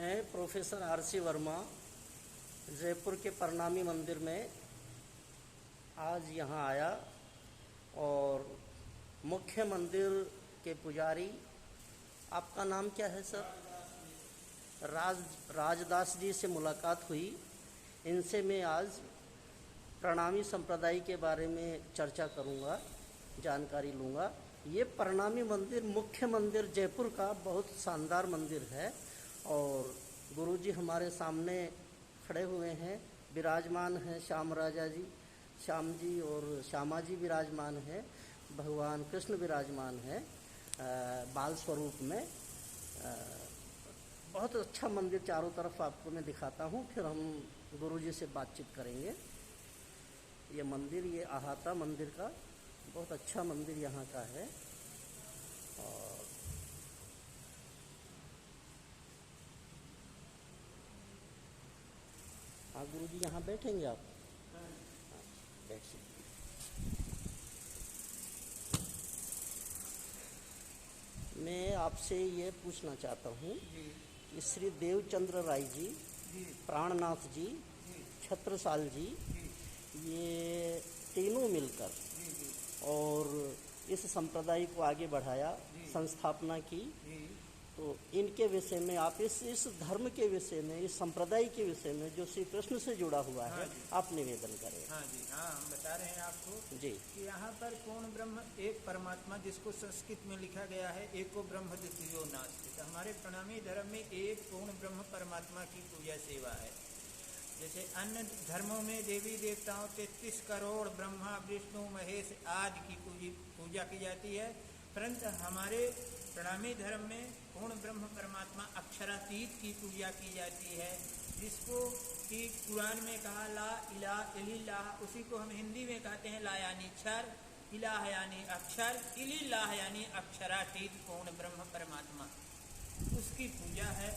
मैं professor RC. Verma Jaipur के प्रणामी मंदिर में आज यहाँ आया और मुख्य मंदिर के पुजारी, आपका नाम क्या है सर? राजदास जी से मुलाकात हुई। इनसे मैं आज प्रणामी संप्रदाय के बारे में चर्चा करूँगा, जानकारी लूँगा। ये प्रणामी मंदिर मुख्य मंदिर जयपुर का बहुत शानदार मंदिर है और गुरुजी हमारे सामने खड़े हुए हैं, विराजमान हैं। श्याम जी और श्यामा जी विराजमान हैं, भगवान कृष्ण विराजमान हैं बाल स्वरूप में। बहुत अच्छा मंदिर, चारों तरफ आपको मैं दिखाता हूँ, फिर हम गुरुजी से बातचीत करेंगे। ये मंदिर, ये अहाता मंदिर का बहुत अच्छा मंदिर यहाँ का है। और हाँ गुरुजी, यहाँ बैठेंगे आप? बैठ सकते। मैं आपसे ये पूछना चाहता हूँ कि श्री देवचंद्र राय जी, प्राणनाथ जी, छत्रसाल जी, ये तीनों मिलकर और इस संप्रदाय को आगे बढ़ाया, संस्थापना की। तो इनके विषय में आप इस धर्म के विषय में, इस संप्रदाय के विषय में जो श्री कृष्ण से जुड़ा हुआ है, आप निवेदन करें। हाँ जी, हाँ, हम बता रहे हैं आपको जी कि यहाँ पर पूर्ण ब्रह्म एक परमात्मा, जिसको संस्कृत में लिखा गया है एको ब्रह्म द्वितीयो नास्ति। तो हमारे प्रणामी धर्म में एक पूर्ण ब्रह्म परमात्मा की पूजा सेवा है। जैसे अन्य धर्मों में देवी देवताओं 33 करोड़ ब्रह्मा विष्णु महेश आदि की पूजा की जाती है, परंतु हमारे प्रणामी धर्म में पूर्ण ब्रह्म परमात्मा अक्षरातीत की पूजा की जाती है, जिसको कि कुरान में कहा ला इलाहा इल्लल्लाह, उसी को हम हिंदी में कहते हैं ला यानी क्षर, इलाह यानी अक्षर, इल्लल्लाह यानी अक्षरातीत पूर्ण ब्रह्म परमात्मा, उसकी पूजा है।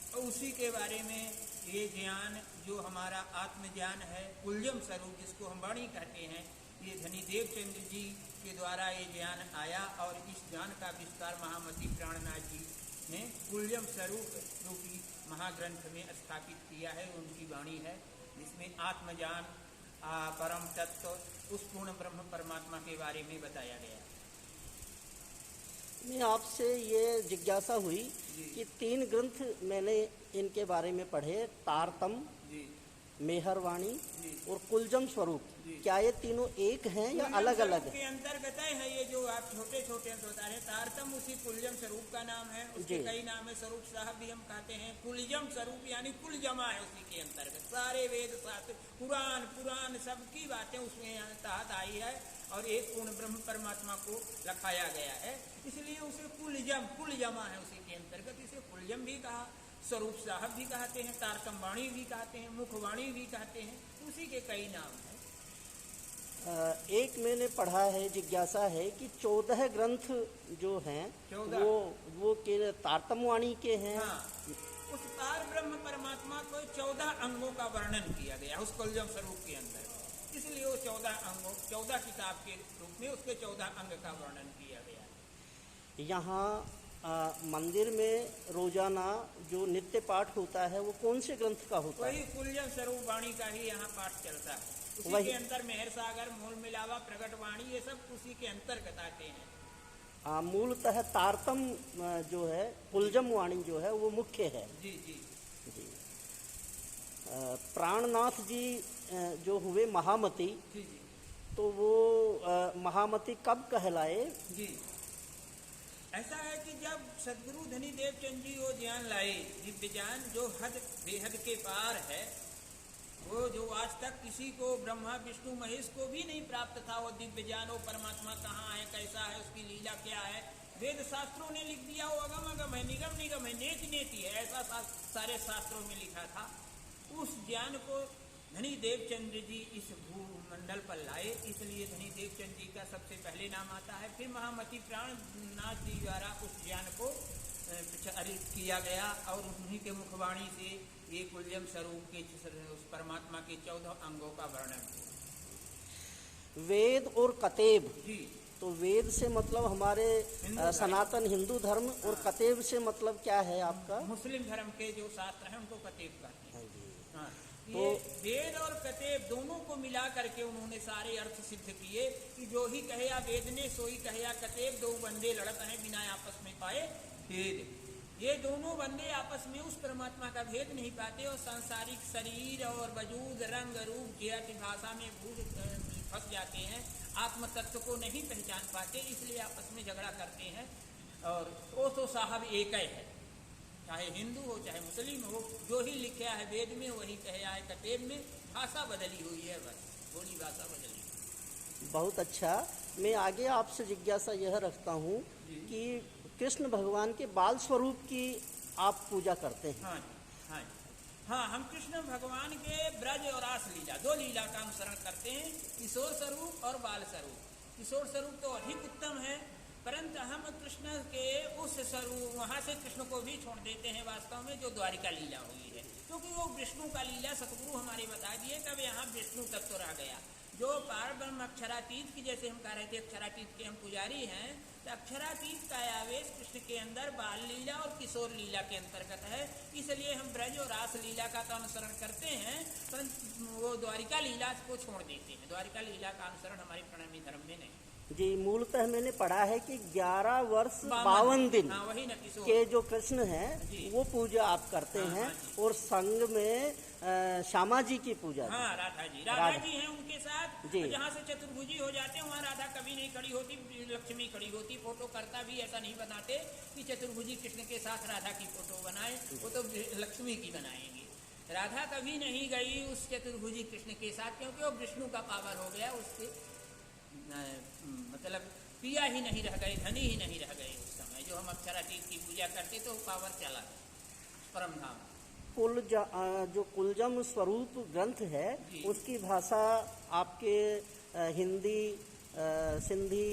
और उसी के बारे में ये ज्ञान जो हमारा आत्मज्ञान है, कुलजम स्वरूप जिसको हम वाणी कहते हैं, ये धनी देवचंद्र जी के द्वारा ये ज्ञान आया और इस ज्ञान का विस्तार महामती प्राणनाथ जी ने कुलजम स्वरूप रूपी महाग्रंथ में स्थापित किया है। उनकी वाणी है जिसमें आत्मज्ञान, परम तत्व, उस पूर्ण ब्रह्म परमात्मा के बारे में बताया गया। मैं आपसे ये जिज्ञासा हुई कि 3 ग्रंथ मैंने इनके बारे में पढ़े, तारतम, मेहरवाणी और कुलजम स्वरूप। क्या ये तीनों एक हैं या अलग अलग के अंतर्गत है? ये जो आप छोटे छोटे बता रहे, तारतम उसी कुलजम स्वरूप का नाम है, उसके कई नाम है, स्वरूप साहब भी हम कहते हैं। कुलजम स्वरूप यानी कुल जमा है, उसी के अंतर्गत सारे वेद शास्त्र पुराण सबकी बातें उसमें तहत आई है और एक पूर्ण ब्रह्म परमात्मा को रखाया गया है, इसलिए उसे कुल जमा है, उसी के अंतर्गत इसे कुलजम भी कहा, स्वरूप साहब भी कहते हैं, तारतम वाणी भी कहते हैं, मुखवाणी भी कहते हैं, उसी के कई नाम हैं। एक मैंने पढ़ा है, जिज्ञासा है कि 14 ग्रंथ जो हैं वो के तारतम वाणी के हैं। हाँ, उस तार ब्रह्म परमात्मा को 14 अंगों का वर्णन किया गया उस कुलजम स्वरूप के अंदर, इसलिए वो 14 अंगों, 14 किताब के रूप में उसके 14 अंग का वर्णन किया गया। यहाँ मंदिर में रोजाना जो नित्य पाठ होता है वो कौन से ग्रंथ का होता है? वही कुलजम स्वरूप वाणी का ही यहाँ पाठ चलता है। उसी के अंदर मेहर सागर, मूल मिलावा, प्रकट वाणी, ये सब उसी के अंतर्गत आते हैं। मूलतः तारतम जो है, कुलजम वाणी जो है वो मुख्य है। जी जी जी। प्राणनाथ जी जो हुए महामती, जी जी, तो वो महामती कब कहलाए? जी, ऐसा है कि जब सदगुरु धनी देवचंद जी वो ज्ञान लाए, दिव्य ज्ञान जो हद बेहद के पार है, वो जो आज तक किसी को, ब्रह्मा विष्णु महेश को भी नहीं प्राप्त था, वो दिव्य ज्ञान, वो परमात्मा कहाँ है, कैसा है, उसकी लीला क्या है, वेद शास्त्रों ने लिख दिया, वो अगम है, निगम है, नेति है, ऐसा सारे शास्त्रों में लिखा था। उस ज्ञान को धनी देवचंद्र जी इस भूमंडल पर लाए, इसलिए धनी देवचंद्र जी का सबसे पहले नाम आता है। फिर महामती प्राणनाथ जी द्वारा उस ज्ञान को प्रचारित किया गया और उन्हीं के मुखवाणी से ये कुलजम स्वरूप के उस परमात्मा के 14 अंगों का वर्णन किया। वेद और कतेब जी तो वेद से मतलब हमारे हिंदू धर्म। सनातन हिंदू धर्म, और कतेब से मतलब क्या है आपका? मुस्लिम धर्म के जो शास्त्र हैं उनको कतेब कहते हैं। हाँ जी। हाँ, तो ये वेद और कतेब दोनों को मिला करके उन्होंने सारे अर्थ सिद्ध किए कि जो ही कहे या वेद ने सो ही कहे या कतेब, दो बंदे लड़त हैं बिना आपस में पाए भेद। ये दोनों बंदे आपस में उस परमात्मा का भेद नहीं पाते और सांसारिक शरीर और वजूद रंग रूप की भाषा में फंस जाते हैं, आत्म तत्व को नहीं पहचान पाते, इसलिए आपस में झगड़ा करते हैं। और वो तो साहब एक ही है, चाहे हिंदू हो चाहे मुस्लिम हो, जो ही लिखा है वेद में वही कहा है कतेब में, भाषा बदली हुई है, बस थोड़ी भाषा बदली। बहुत अच्छा। मैं आगे आपसे जिज्ञासा यह रखता हूँ कि कृष्ण भगवान के बाल स्वरूप की आप पूजा करते हैं। हाँ हाँ हाँ, हम कृष्ण भगवान के ब्रज और रास लीला, दो लीला का अनुसरण करते हैं, किशोर स्वरूप और बाल स्वरूप। किशोर स्वरूप तो अधिक उत्तम है, परंतु हम कृष्ण के उस स्वरूप वहाँ से कृष्ण को भी छोड़ देते हैं वास्तव में, जो द्वारिका लीला हुई है, क्योंकि वो विष्णु का लीला सतगुरु हमारे बता दिए, तब यहाँ विष्णु तत्व रह गया। जो पार ब्रह्म अक्षरातीत की, जैसे हम कह रहे थे अक्षरातीत के हम पुजारी हैं, तो अक्षरातीत का आवेश कृष्ण के अंदर बाल लीला और किशोर लीला के अंतर्गत है, इसलिए हम ब्रज और रास लीला का तो अनुसरण करते हैं, परंतु वो द्वारिका लीला को छोड़ देते हैं। द्वारिका लीला का अनुसरण हमारे प्रणामी धर्म में नहीं। जी, मूलतः मैंने पढ़ा है कि 11 वर्ष 52 दिन हाँ, वही न किशोर के जो कृष्ण हैं जी। वो पूजा आप करते हाँ, हैं। हाँ जी। और संग में श्यामा जी की पूजा भी। हाँ, राधा जी हैं उनके साथ। जी। जहाँ से चतुर्भुजी हो जाते हैं वहाँ राधा कभी नहीं खड़ी होती, लक्ष्मी खड़ी होती। फोटो करता भी ऐसा नहीं बनाते कि चतुर्भुजी कृष्ण के साथ राधा की फोटो बनाए, वो तो लक्ष्मी की बनाएंगे। राधा कभी नहीं गई उस चतुर्भुजी कृष्ण के साथ, क्योंकि वो विष्णु का पावर हो गया, उसके मतलब पिया ही नहीं रह गए, धनी ही नहीं रह गए उस समय। जो हम अक्षरातीत की पूजा करते तो पावर चला परम धाम। जो कुलजम स्वरूप ग्रंथ है जी। उसकी भाषा आपके हिंदी, सिंधी,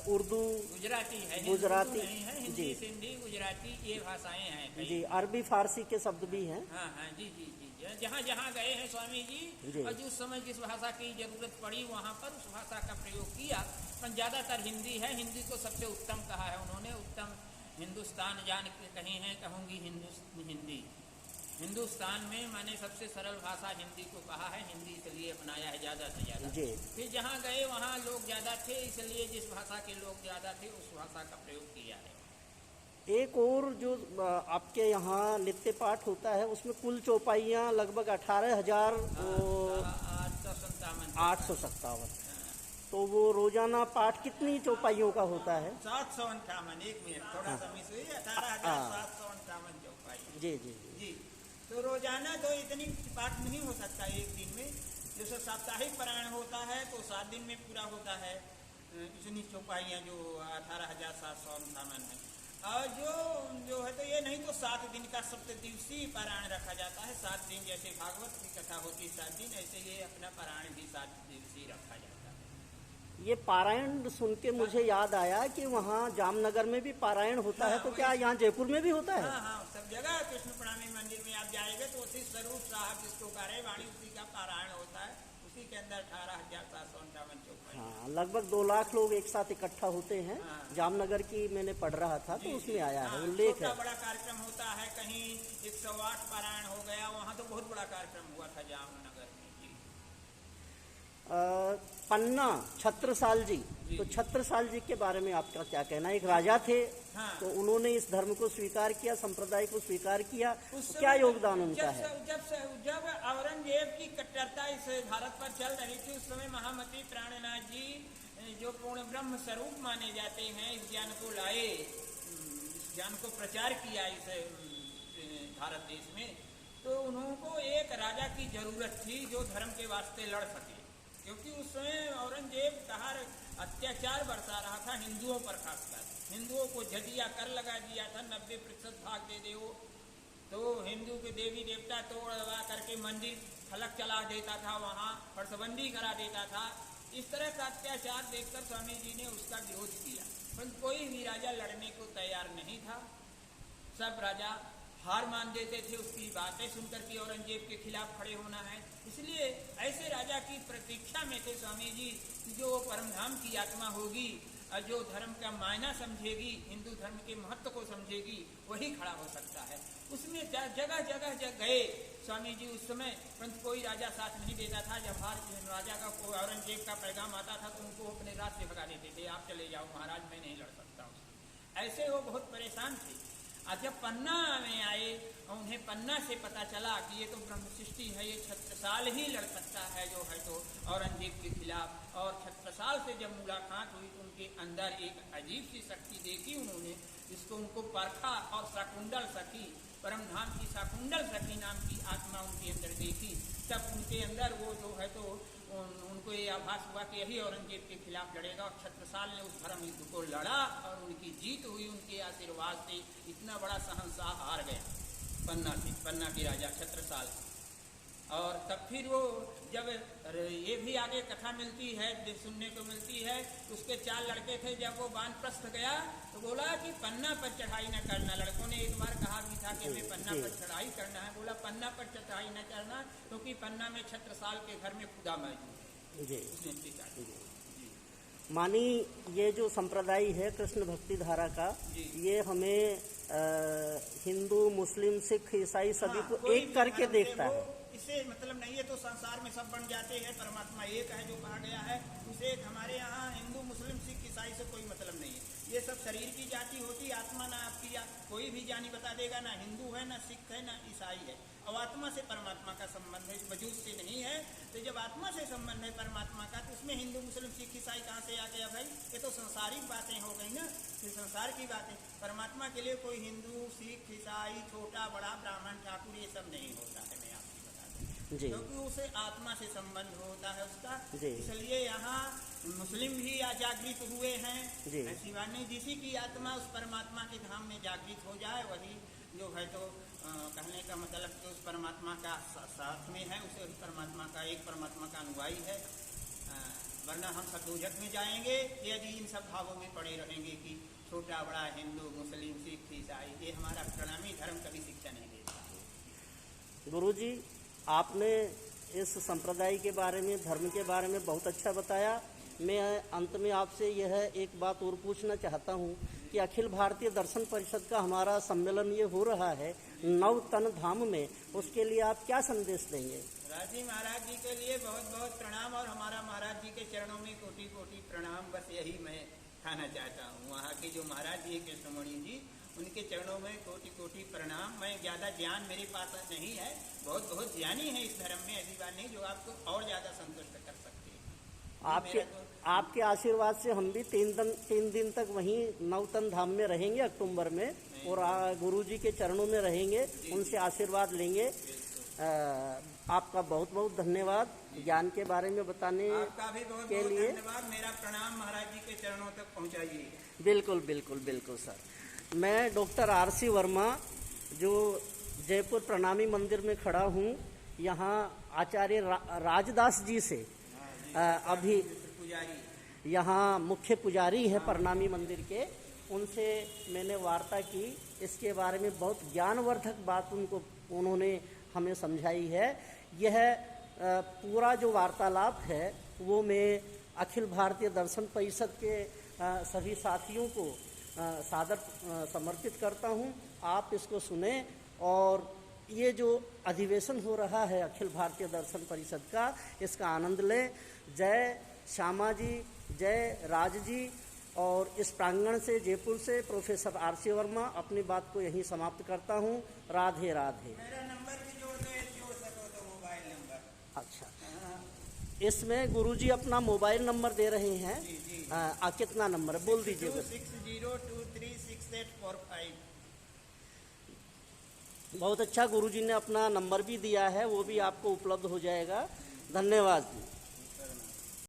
उर्दू, गुजराती है, गुजराती नहीं है, हिंदी जी सिंधी गुजराती ये भाषाएं हैं कई। जी, अरबी फारसी के शब्द भी हैं। हाँ हाँ जी जी जी, जहाँ जहाँ गए हैं स्वामी जी, जी। और जिस समय जिस भाषा की जरूरत पड़ी वहाँ पर उस भाषा का प्रयोग किया, पर ज्यादातर हिंदी है। हिंदी को सबसे उत्तम कहा है उन्होंने, उत्तम हिंदुस्तान जान के कहे हैं, कहूँगी हिंदी। हिंदुस्तान में मैंने सबसे सरल भाषा हिंदी को कहा है, हिंदी इसलिए अपनाया है ज़्यादा से ज़्यादा। जी। फिर जहाँ गए वहाँ लोग ज़्यादा थे, इसलिए जिस भाषा के लोग ज़्यादा थे उस भाषा का प्रयोग किया है। एक और जो आपके यहाँ नित्य पाठ होता है उसमें कुल चौपाइयाँ लगभग 18,000 857। तो वो रोजाना पाठ कितनी चौपाइयों का होता है? 758। एक मिनट, थोड़ा सा मिस हुई, 18,758 चौपाई। जी जी जी। तो रोजाना तो इतनी पाठ नहीं हो सकता एक दिन में। जैसे साप्ताहिक पारायण होता है तो 7 दिन में पूरा होता है, इतनी चौपाइयाँ जो 18,758 है। और जो है तो ये नहीं तो 7 दिन का सप्तदिवसीय पारायण रखा जाता है। 7 दिन, जैसे भागवत की कथा होती है 7 दिन, ऐसे ये अपना पारायण भी 7 दिवसीय रखा जाता है। ये पारायण सुन के मुझे याद आया कि वहाँ जामनगर में भी पारायण होता है, तो क्या यहाँ जयपुर में भी होता है? हाँ हाँ, सब जगह कृष्ण प्रणामी मंदिर में आप जाएंगे तो उसी स्वरूप साहब जिसको कार्य वाणी उसी का पारायण होता है, उसी के अंदर 18,758 चौपाई। हाँ, लगभग 2 लाख लोग एक साथ इकट्ठा होते हैं। हाँ। जामनगर की मैंने पढ़ रहा था तो उसमें आया है, हाँ, उल्लेख है। बड़ा कार्यक्रम होता है, कहीं 108 पारायण हो गया, वहाँ तो बहुत बड़ा कार्यक्रम हुआ था जामनगर में। पन्ना छत्रसाल जी, तो छत्रसाल जी के बारे में आपका क्या कहना है? एक राजा थे। हाँ। तो उन्होंने इस धर्म को स्वीकार किया, संप्रदाय को स्वीकार किया, तो क्या योगदान उनका है? जब औरंगजेब की कट्टरता इस भारत पर चल रही थी, उस समय महामती प्राणनाथ जी, जो पूर्ण ब्रह्म स्वरूप माने जाते हैं, इस ज्ञान को लाए, इस ज्ञान को प्रचार किया इस भारत देश में। तो उनको एक राजा की जरूरत थी जो धर्म के वास्ते लड़ सके, क्योंकि उस समय औरंगजेब कहा अत्याचार बरसा रहा था हिंदुओं पर, खासकर हिंदुओं को जजिया कर लगा दिया था, 90% भाग दे दे वो। तो हिंदू के देवी देवता तोड़ दबा करके मंदिर फलक चला देता था, वहाँ फर्शबंदी करा देता था। इस तरह का अत्याचार देखकर स्वामी जी ने उसका विरोध किया, परंतु कोई भी राजा लड़ने को तैयार नहीं था। सब राजा हार मान देते थे, उसकी बातें सुनकर के औरंगजेब के खिलाफ खड़े होना है। इसलिए ऐसे राजा की प्रतीक्षा में थे स्वामी जी, जो परमधाम की आत्मा होगी, जो धर्म का मायना समझेगी, हिंदू धर्म के महत्व को समझेगी, वही खड़ा हो सकता है। उसमें जगह जगह गए स्वामी जी उस समय, परंतु कोई राजा साथ नहीं देता था। जब हर राजा का औरंगजेब का पैगाम आता था तो उनको अपने राज से भगा देते थे, आप चले जाओ महाराज, मैं नहीं लड़ सकता हूँ। ऐसे वो बहुत परेशान थे। आज जब पन्ना में आए और उन्हें पन्ना से पता चला कि ये तो ब्रह्म सृष्टि है, ये छत्रसाल ही लड़ सकता है जो है तो औरंगजेब के खिलाफ, और छत्रसाल से जब मुलाकात हुई तो उनके अंदर एक अजीब सी शक्ति देखी उन्होंने, जिसको उनको परखा, और शाकुंडल सखी, परमधाम की शाकुंडल सखी नाम की आत्मा उनके अंदर देखी। तब उनके अंदर वो जो है तो उनको ये आभास हुआ कि यही औरंगजेब के खिलाफ लड़ेगा, और छत्रसाल ने उस धर्म युद्ध को लड़ा और उनकी जीत हुई। उनके आशीर्वाद से इतना बड़ा शहंशाह हार गया पन्ना से, पन्ना के राजा छत्रसाल। और तब फिर वो जब ये भी आगे कथा मिलती है, सुनने को मिलती है, उसके 4 लड़के थे। जब वो वानप्रस्थ गया तो बोला कि पन्ना पर चढ़ाई न करना। लड़कों ने एक बार कहा भी था कि हमें पन्ना पर चढ़ाई करना है। बोला पन्ना पर चढ़ाई न करना, क्योंकि पन्ना में छत्रसाल के घर में खुदा मौजूद है। उसने मानी ये जो संप्रदाय है कृष्ण भक्ति धारा का, ये हमें हिंदू, मुस्लिम, सिख, ईसाई सभी को एक करके देखता है। इससे मतलब नहीं है तो संसार में सब बन जाते हैं, परमात्मा एक है जो कहा गया है। उसे हमारे यहाँ हिंदू, मुस्लिम, सिख, ईसाई से कोई मतलब नहीं है। ये सब शरीर की जाति होती, आत्मा ना आपकी कोई भी जानी बता देगा, ना हिंदू है, ना सिख है, ना ईसाई है। और आत्मा से परमात्मा का संबंध है, इस वजूद से नहीं है। तो जब आत्मा से संबंध है परमात्मा का, तो उसमें हिंदू, मुस्लिम, सिख, ईसाई कहाँ से आ गया भाई? ये तो संसारिक बातें हो गई ना, ये संसार की बातें। परमात्मा के लिए कोई हिंदू, सिख, ईसाई, छोटा बड़ा, ब्राह्मण, ठाकुर, ये सब नहीं होता है। मैं आपको बता दूं, क्योंकि उसे आत्मा से संबंध होता है उसका। इसलिए यहाँ मुस्लिम भी जागृत हुए हैं। ऐसी बात नहीं, जिसी की आत्मा उस परमात्मा के धाम में जागृत हो जाए, वही जो है तो कहने का मतलब कि उस परमात्मा का साथ में है, उसे उस परमात्मा का, एक परमात्मा का अनुयायी है। वरना हम सब दोजख में जाएंगे यदि इन सब भावों में पड़े रहेंगे कि छोटा बड़ा, हिंदू, मुस्लिम, सिख, ईसाई। ये हमारा प्रणामी धर्म कभी शिक्षा नहीं देता। गुरुजी, आपने इस संप्रदाय के बारे में, धर्म के बारे में बहुत अच्छा बताया। मैं अंत में आपसे यह एक बात और पूछना चाहता हूँ कि अखिल भारतीय दर्शन परिषद का हमारा सम्मेलन ये हो रहा है नवतन धाम में, उसके लिए आप क्या संदेश देंगे? राजी महाराज जी के लिए बहुत बहुत प्रणाम, और हमारा महाराज जी के चरणों में कोटि कोटि प्रणाम। बस यही मैं कहना चाहता हूँ। वहाँ के जो महाराज जी कृष्णमणि जी, उनके चरणों में कोटि कोटि प्रणाम। मैं ज़्यादा ज्ञान मेरे पास नहीं है, बहुत बहुत ज्ञानी है इस धर्म में, ऐसी बात नहीं जो आपको और ज़्यादा संतुष्ट कर सकते हैं। आपके आशीर्वाद से हम भी 3 दिन तक वहीं नवतन धाम में रहेंगे अक्टूबर में, और गुरुजी के चरणों में रहेंगे, उनसे आशीर्वाद लेंगे। आपका बहुत बहुत धन्यवाद ज्ञान के बारे में बताने आपका भी बहुत के बहुत लिए। धन्यवाद। मेरा प्रणाम महाराज जी के चरणों तक पहुँचाइए। बिल्कुल बिल्कुल बिल्कुल सर। मैं डॉक्टर RC वर्मा, जो जयपुर प्रणामी मंदिर में खड़ा हूँ, यहाँ आचार्य राजदास जी से अभी यहाँ मुख्य पुजारी है प्रणामी मंदिर के, उनसे मैंने वार्ता की। इसके बारे में बहुत ज्ञानवर्धक बात उन्होंने हमें समझाई है। यह पूरा जो वार्तालाप है वो मैं अखिल भारतीय दर्शन परिषद के सभी साथियों को सादर समर्पित करता हूँ। आप इसको सुने और ये जो अधिवेशन हो रहा है अखिल भारतीय दर्शन परिषद का, इसका आनंद लें। जय श्यामा जी, जय राज जी। और इस प्रांगण से, जयपुर से प्रोफेसर RC वर्मा अपनी बात को यहीं समाप्त करता हूँ। राधे राधे। मेरा नंबर भी जोड़ सको तो मोबाइल नंबर। अच्छा, इसमें गुरुजी अपना मोबाइल नंबर दे रहे हैं। कितना नंबर है बोल दीजिए। 60236845। बहुत अच्छा, गुरुजी ने अपना नंबर भी दिया है, वो भी आपको उपलब्ध हो जाएगा। धन्यवाद जी।